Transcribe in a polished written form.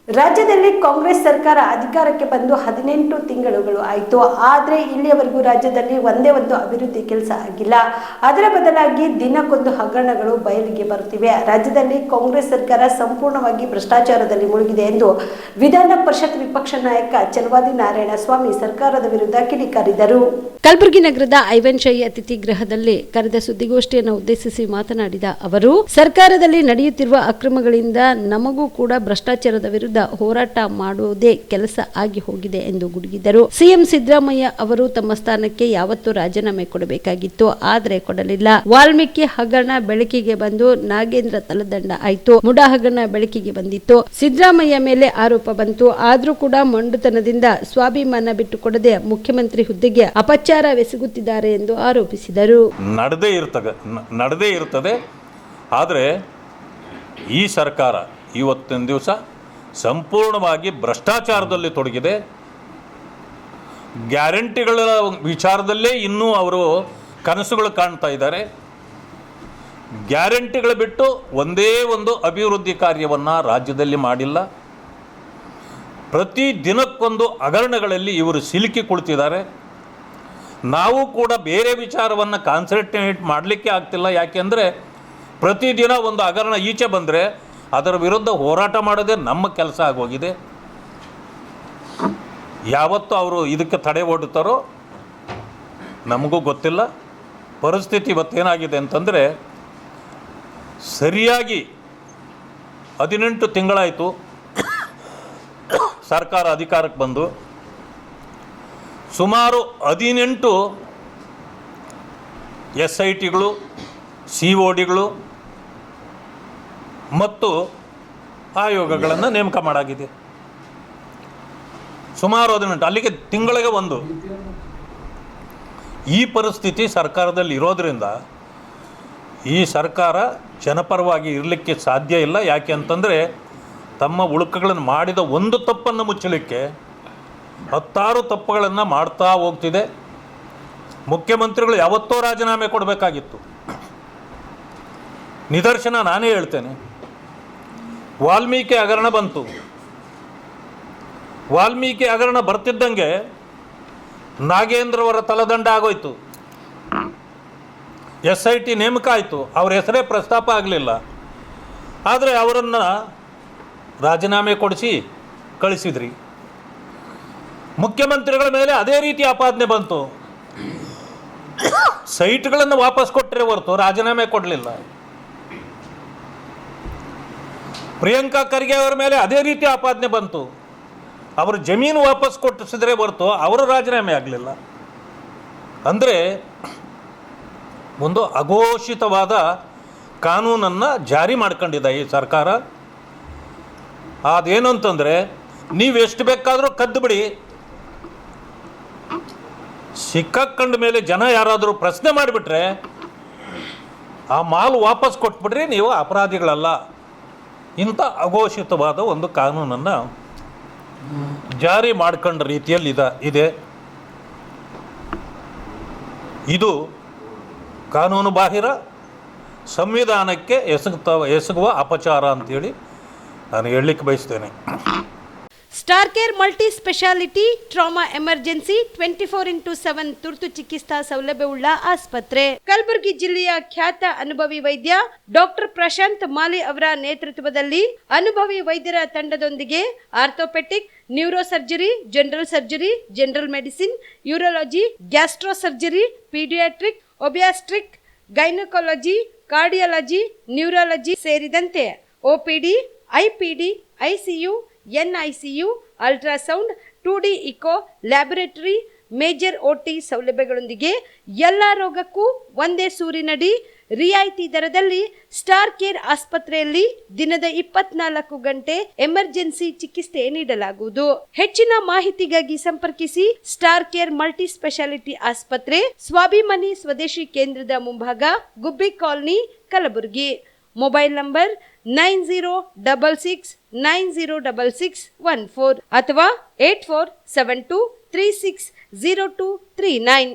ರಾಜ್ಯದಲ್ಲಿ ಕಾಂಗ್ರೆಸ್ ಸರ್ಕಾರ ಅಧಿಕಾರಕ್ಕೆ ಬಂದು 18 ತಿಂಗಳುಗಳು ಆಯಿತು. ಆದರೆ ಇಲ್ಲಿಯವರೆಗೂ ರಾಜ್ಯದಲ್ಲಿ ಒಂದೇ ಒಂದು ಅಭಿವೃದ್ಧಿ ಕೆಲಸ ಆಗಿಲ್ಲ. ಅದರ ಬದಲಾಗಿ ದಿನಕ್ಕೊಂದು ಹಗರಣಗಳು ಬಯಲಿಗೆ ಬರುತ್ತಿವೆ. ರಾಜ್ಯದಲ್ಲಿ ಕಾಂಗ್ರೆಸ್ ಸರ್ಕಾರ ಸಂಪೂರ್ಣವಾಗಿ ಭ್ರಷ್ಟಾಚಾರದಲ್ಲಿ ಮುಳುಗಿದೆ ಎಂದು ವಿಧಾನ ಪರಿಷತ್ ವಿಪಕ್ಷ ನಾಯಕ ಚಲವಾದಿ ನಾರಾಯಣಸ್ವಾಮಿ ಸರ್ಕಾರದ ವಿರುದ್ಧ ಕಿಡಿಕಾರಿದರು. ಕಲಬುರಗಿ ನಗರದ ಐವನ್ ಶಾಹಿ ಅತಿಥಿ ಗೃಹದಲ್ಲಿ ಕರೆದ ಸುದ್ದಿಗೋಷ್ಠಿಯನ್ನು ಉದ್ದೇಶಿಸಿ ಮಾತನಾಡಿದ ಅವರು, ಸರ್ಕಾರದಲ್ಲಿ ನಡೆಯುತ್ತಿರುವ ಅಕ್ರಮಗಳಿಂದ ನಮಗೂ ಕೂಡ ಭ್ರಷ್ಟಾಚಾರದ ವಿರುದ್ಧ ಹೋರಾಟ ಮಾಡುವುದೇ ಕೆಲಸ ಆಗಿ ಹೋಗಿದೆ ಎಂದು ಗುಡುಗಿದರು. ಸಿಎಂ ಸಿದ್ದರಾಮಯ್ಯ ಅವರು ತಮ್ಮ ಸ್ಥಾನಕ್ಕೆ ಯಾವತ್ತೂ ರಾಜೀನಾಮೆ ಕೊಡಬೇಕಾಗಿತ್ತು, ಆದರೆ ಕೊಡಲಿಲ್ಲ. ವಾಲ್ಮೀಕಿ ಹಗರಣ ಬೆಳಕಿಗೆ ಬಂದು ನಾಗೇಂದ್ರ ತಲೆದಂಡ ಆಯಿತು. ಮುಡಾ ಹಗರಣ ಬೆಳಕಿಗೆ ಬಂದಿತ್ತು. ಸಿದ್ದರಾಮಯ್ಯ ಮೇಲೆ ಆರೋಪ ಬಂತು. ಆದರೂ ಕೂಡ ಮೊಂಡುತನದಿಂದ ಸ್ವಾಭಿಮಾನ ಬಿಟ್ಟುಕೊಡದೆ ಮುಖ್ಯಮಂತ್ರಿ ಹುದ್ದೆಗೆ ಅಪಚಾರವೆಸಗುತ್ತಿದ್ದಾರೆ ಎಂದು ಆರೋಪಿಸಿದರು. ನಡೆದೇ ಇರ್ತದೆ. ಆದರೆ ಈ ಸರ್ಕಾರ ಇವತ್ತಿನ ದಿವಸ ಸಂಪೂರ್ಣವಾಗಿ ಭ್ರಷ್ಟಾಚಾರದಲ್ಲಿ ತೊಡಗಿದೆ. ಗ್ಯಾರಂಟಿಗಳ ವಿಚಾರದಲ್ಲೇ ಇನ್ನೂ ಅವರು ಕನಸುಗಳು ಕಾಣ್ತಾ ಇದ್ದಾರೆ. ಗ್ಯಾರಂಟಿಗಳು ಬಿಟ್ಟು ಒಂದೇ ಒಂದು ಅಭಿವೃದ್ಧಿ ಕಾರ್ಯವನ್ನು ರಾಜ್ಯದಲ್ಲಿ ಮಾಡಿಲ್ಲ. ಪ್ರತಿ ದಿನಕ್ಕೊಂದು ಹಗರಣಗಳಲ್ಲಿ ಇವರು ಸಿಲುಕಿ ಕುಳಿತಿದ್ದಾರೆ. ನಾವು ಕೂಡ ಬೇರೆ ವಿಚಾರವನ್ನು ಕಾನ್ಸಂಟ್ರೇಟ್ ಮಾಡಲಿಕ್ಕೆ ಆಗ್ತಿಲ್ಲ. ಯಾಕೆಂದರೆ ಪ್ರತಿದಿನ ಒಂದು ಹಗರಣ ಈಚೆ ಬಂದರೆ ಅದರ ವಿರುದ್ಧ ಹೋರಾಟ ಮಾಡೋದೇ ನಮ್ಮ ಕೆಲಸ ಆಗೋಗಿದೆ. ಯಾವತ್ತು ಅವರು ಇದಕ್ಕೆ ತಡೆ ಒಡ್ಡುತ್ತಾರೋ ನಮಗೂ ಗೊತ್ತಿಲ್ಲ. ಪರಿಸ್ಥಿತಿ ಇವತ್ತೇನಾಗಿದೆ ಅಂತಂದರೆ, ಸರಿಯಾಗಿ 18 ತಿಂಗಳಾಯಿತು ಸರ್ಕಾರ ಅಧಿಕಾರಕ್ಕೆ ಬಂದು. ಸುಮಾರು 18 SITಗಳು, CODಗಳು ಮತ್ತು ಆಯೋಗಗಳನ್ನು ನೇಮಕ ಮಾಡಾಗಿದೆ. ಸುಮಾರು 18, ಅಲ್ಲಿಗೆ ತಿಂಗಳಿಗೆ ಒಂದು. ಈ ಪರಿಸ್ಥಿತಿ ಸರ್ಕಾರದಲ್ಲಿ ಇರೋದರಿಂದ ಈ ಸರ್ಕಾರ ಜನಪರವಾಗಿ ಇರಲಿಕ್ಕೆ ಸಾಧ್ಯ ಇಲ್ಲ. ಯಾಕೆ ಅಂತಂದರೆ, ತಮ್ಮ ಉಳುಕುಗಳನ್ನು ಮಾಡಿದ ಒಂದು ತಪ್ಪನ್ನು ಮುಚ್ಚಲಿಕ್ಕೆ 10 ತಪ್ಪುಗಳನ್ನು ಮಾಡ್ತಾ ಹೋಗ್ತಿದೆ. ಮುಖ್ಯಮಂತ್ರಿಗಳು ಯಾವತ್ತೋ ರಾಜೀನಾಮೆ ಕೊಡಬೇಕಾಗಿತ್ತು. ನಿದರ್ಶನ ನಾನೇ ಹೇಳ್ತೇನೆ. ವಾಲ್ಮೀಕಿ ಹಗರಣ ಬಂತು. ವಾಲ್ಮೀಕಿ ಹಗರಣ ಬರ್ತಿದ್ದಂಗೆ ನಾಗೇಂದ್ರ ಅವರ ತಲೆದಂಡ ಆಗೋಯ್ತು. SIT ನೇಮಕ ಆಯಿತು. ಅವ್ರ ಹೆಸರೇ ಪ್ರಸ್ತಾಪ ಆಗಲಿಲ್ಲ. ಆದರೆ ಅವರನ್ನು ರಾಜೀನಾಮೆ ಕೊಡಿಸಿ ಕಳಿಸಿದ್ರಿ. ಮುಖ್ಯಮಂತ್ರಿಗಳ ಮೇಲೆ ಅದೇ ರೀತಿ ಆಪಾದನೆ ಬಂತು. ಸೈಟ್ಗಳನ್ನು ವಾಪಸ್ ಕೊಟ್ಟರೆ ಹೊರತು ರಾಜೀನಾಮೆ ಕೊಡಲಿಲ್ಲ. ಪ್ರಿಯಾಂಕಾ ಖರ್ಗೆ ಅವರ ಮೇಲೆ ಅದೇ ರೀತಿ ಆಪಾದನೆ ಬಂತು. ಅವರು ಜಮೀನು ವಾಪಸ್ ಕೊಟ್ಟಿಸಿದ್ರೆ ಹೊರತು ಅವರು ರಾಜೀನಾಮೆ ಆಗಲಿಲ್ಲ. ಅಂದರೆ ಒಂದು ಅಘೋಷಿತವಾದ ಕಾನೂನನ್ನು ಜಾರಿ ಮಾಡ್ಕೊಂಡಿದೆ ಈ ಸರ್ಕಾರ. ಅದೇನು ಅಂತಂದರೆ, ನೀವು ಎಷ್ಟು ಬೇಕಾದರೂ ಕದ್ದು ಬಿಡಿ, ಸಿಕ್ಕಾಕೊಂಡ ಮೇಲೆ ಜನ ಯಾರಾದರೂ ಪ್ರಶ್ನೆ ಮಾಡಿಬಿಟ್ರೆ ಆ ಮಾಲು ವಾಪಸ್ ಕೊಟ್ಬಿಡ್ರಿ, ನೀವು ಅಪರಾಧಿಗಳಲ್ಲ. ಇಂಥ ಅಘೋಷಿತವಾದ ಒಂದು ಕಾನೂನನ್ನು ಜಾರಿ ಮಾಡ್ಕೊಂಡ ರೀತಿಯಲ್ಲಿ ಇದೆ. ಇದು ಕಾನೂನು ಬಾಹಿರ, ಸಂವಿಧಾನಕ್ಕೆ ಎಸಗುವ ಅಪಚಾರ ಅಂತೇಳಿ ನಾನು ಹೇಳಲಿಕ್ಕೆ ಬಯಸ್ತೇನೆ. Star care multi speciality trauma emergency 24x7 ತುರ್ತು ಚಿಕಿತ್ಸಾ ಸೌಲಭ್ಯವುಳ್ಳ ಆಸ್ಪತ್ರೆ. ಕಲಬುರಗಿ ಜಿಲ್ಲೆಯ ಖ್ಯಾತ ಅನುಭವಿ ವೈದ್ಯ ಡಾಕ್ಟರ್ ಪ್ರಶಾಂತ್ ಮಾಲಿ ಅವರ ನೇತೃತ್ವದಲ್ಲಿ ಅನುಭವಿ ವೈದ್ಯರ ತಂಡದೊಂದಿಗೆ orthopedic, neuro surgery, general surgery, general medicine, urology, gastro surgery, pediatric, obstetric, gynaecology, cardiology, neurology ಸೇರಿದಂತೆ OPD, IPD, ICU, NICU, ultrasound, 2D echo, laboratory, major OT ಸೌಲಭ್ಯಗಳೊಂದಿಗೆ ಎಲ್ಲ ರೋಗಕ್ಕೂ ಒಂದೇ ಸೂರಿನಡಿ ರಿಯಾಯಿತಿ ದರದಲ್ಲಿ ಸ್ಟಾರ್ ಕೇರ್ ಆಸ್ಪತ್ರೆಯಲ್ಲಿ ದಿನದ 24 ಗಂಟೆ ಎಮರ್ಜೆನ್ಸಿ ಚಿಕಿತ್ಸೆ ನೀಡಲಾಗುವುದು. ಹೆಚ್ಚಿನ ಮಾಹಿತಿಗಾಗಿ ಸಂಪರ್ಕಿಸಿ ಸ್ಟಾರ್ ಕೇರ್ ಮಲ್ಟಿ ಸ್ಪೆಷಾಲಿಟಿ ಆಸ್ಪತ್ರೆ, ಸ್ವಾಭಿಮಾನಿ ಸ್ವದೇಶಿ ಕೇಂದ್ರದ ಮುಂಭಾಗ, ಗುಬ್ಬಿ ಕಾಲನಿ, ಕಲಬುರಗಿ. ಮೊಬೈಲ್ ನಂಬರ್ 9066906614 ಅಥವಾ 8472360239.